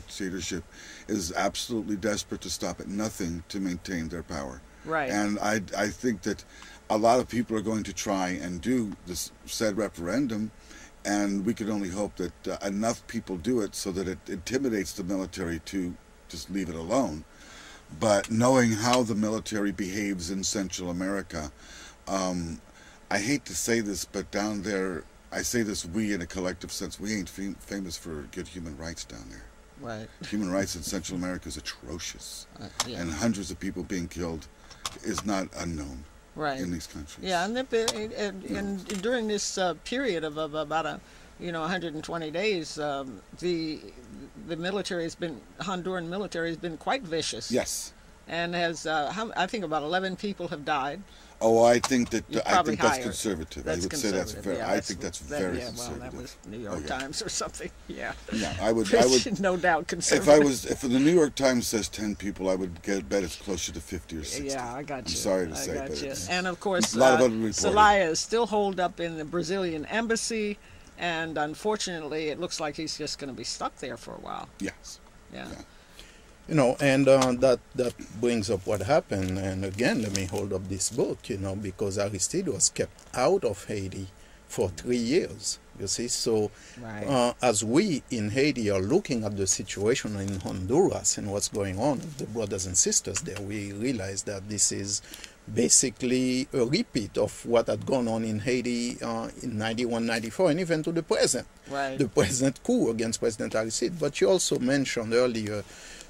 dictatorship is absolutely desperate to stop at nothing to maintain their power. Right. And I think that a lot of people are going to try and do this said referendum, and we can only hope that enough people do it so that it intimidates the military to just leave it alone. But knowing how the military behaves in Central America, I hate to say this, but down there, I say this we in a collective sense, we ain't famous for good human rights down there. Right. Human rights in Central America is atrocious. Yeah. And hundreds of people being killed is not unknown. Right. In these countries. Yeah, and during this period of about 120 days, the military has been, Honduran military has been quite vicious. Yes. And has I think about 11 people have died. Oh, I think that I think that's conservative. That's I would say that's very. Yeah, I think that's very Well, conservative. that was New York Times or something. Yeah. No, I would. No doubt conservative. If the New York Times says 10 people, I would bet it's closer to 50 or 60. Yeah, I got you. I'm sorry to say, but it's, and of course, a lot of other reporting. Zelaya is still holed up in the Brazilian embassy, and unfortunately, it looks like he's just going to be stuck there for a while. Yes. Yeah. And that brings up what happened. And again, let me hold up this book, because Aristide was kept out of Haiti for 3 years, you see. So right. As we in Haiti are looking at the situation in Honduras and what's going on with the brothers and sisters there, we realize that this is basically a repeat of what had gone on in Haiti in 91, 94, and even to the present. Right. The present coup against President Aristide. But you also mentioned earlier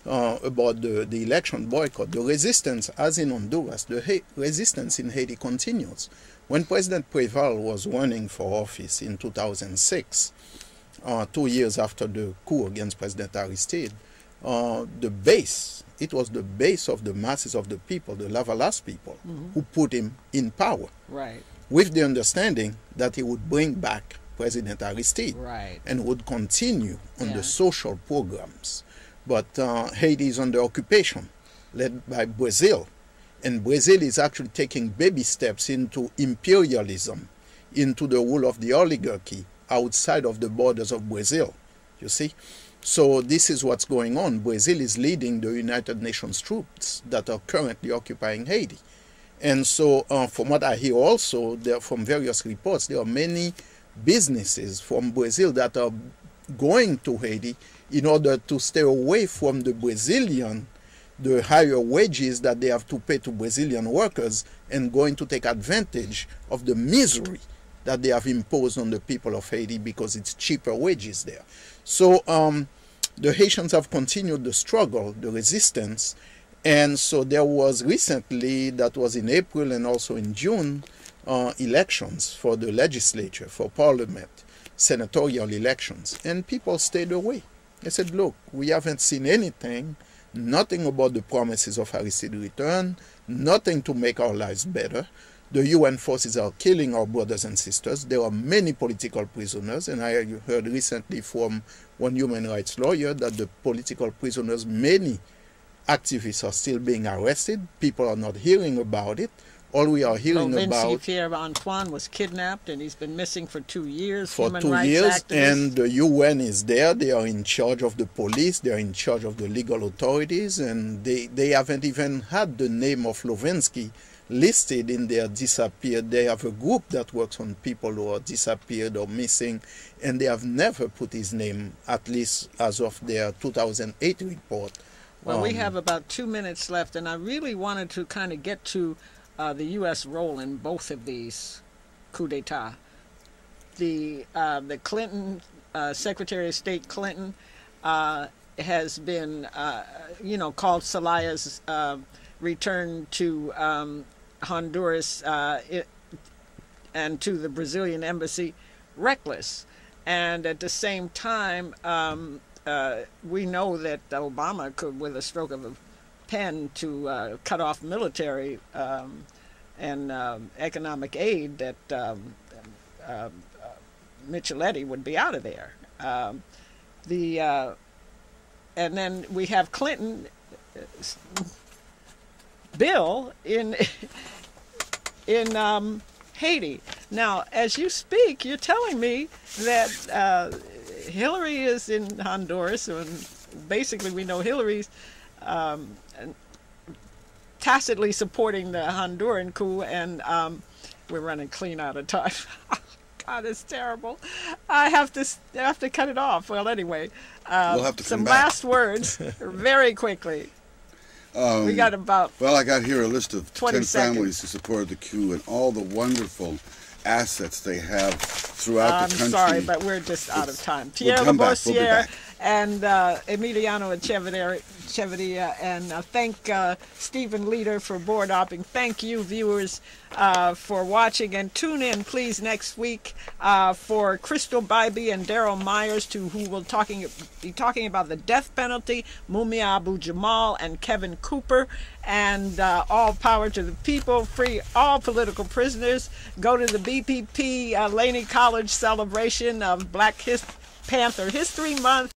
about the election boycott. The resistance, as in Honduras, the resistance in Haiti continues. When President Préval was running for office in 2006, 2 years after the coup against President Aristide, it was the base of the masses of the people, the Lavalas people, who put him in power. Right. With the understanding that he would bring back President Aristide. Right. And would continue on the social programs. But Haiti is under occupation, led by Brazil. And Brazil is actually taking baby steps into imperialism, into the rule of the oligarchy outside of the borders of Brazil, you see. So this is what's going on. Brazil is leading the United Nations troops that are currently occupying Haiti. And so from what I hear also, from various reports, there are many businesses from Brazil that are going to Haiti in order to stay away from the higher wages that they have to pay to Brazilian workers, and going to take advantage of the misery that they have imposed on the people of Haiti because it's cheaper wages there. So the Haitians have continued the struggle, the resistance, and so there was recently, that was in April and also in June, elections for the legislature, for parliament, senatorial elections, and people stayed away. They said, look, we haven't seen anything, nothing about the promises of Aristide return, nothing to make our lives better. The UN forces are killing our brothers and sisters. There are many political prisoners, and I heard recently from one human rights lawyer that the political prisoners, many activists are still being arrested. People are not hearing about it. All we are hearing about... Pierre Antoine was kidnapped and he's been missing for 2 years. For 2 years, and the UN is there. They are in charge of the police. They are in charge of the legal authorities, and they haven't even had the name of Lewinsky listed in their disappeared. They have a group that works on people who are disappeared or missing, and they have never put his name, at least as of their 2008 report. Well, we have about 2 minutes left, and I really wanted to kind of get to the U.S. role in both of these coups d'etat. The Clinton, Secretary of State Clinton, has been, called Zelaya's return to Honduras and to the Brazilian embassy reckless. And at the same time, we know that Obama could, with a stroke of a pen, to cut off military and economic aid, that Micheletti would be out of there. And then we have Clinton bill in Haiti. Now, as you speak, you're telling me that Hillary is in Honduras, and basically we know Hillary's tacitly supporting the Honduran coup, and we're running clean out of time. God, it's terrible. I have to cut it off. Well, anyway, we'll have to some come back. last words very quickly. We got about Well, I got here a list of 20 10 seconds. families who supported the coup and all the wonderful assets they have throughout the country. I'm sorry, but we're just out of time. We'll Pierre come back. We'll be Labossiere back. and Emiliano Echeverria, and thank Stephen Leader for board opping. Thank you, viewers, for watching, and tune in, please, next week for Crystal Bybee and Daryl Myers, who will be talking about the death penalty, Mumia Abu-Jamal and Kevin Cooper, and all power to the people, free all political prisoners. Go to the BPP Laney College celebration of Black Panther History Month.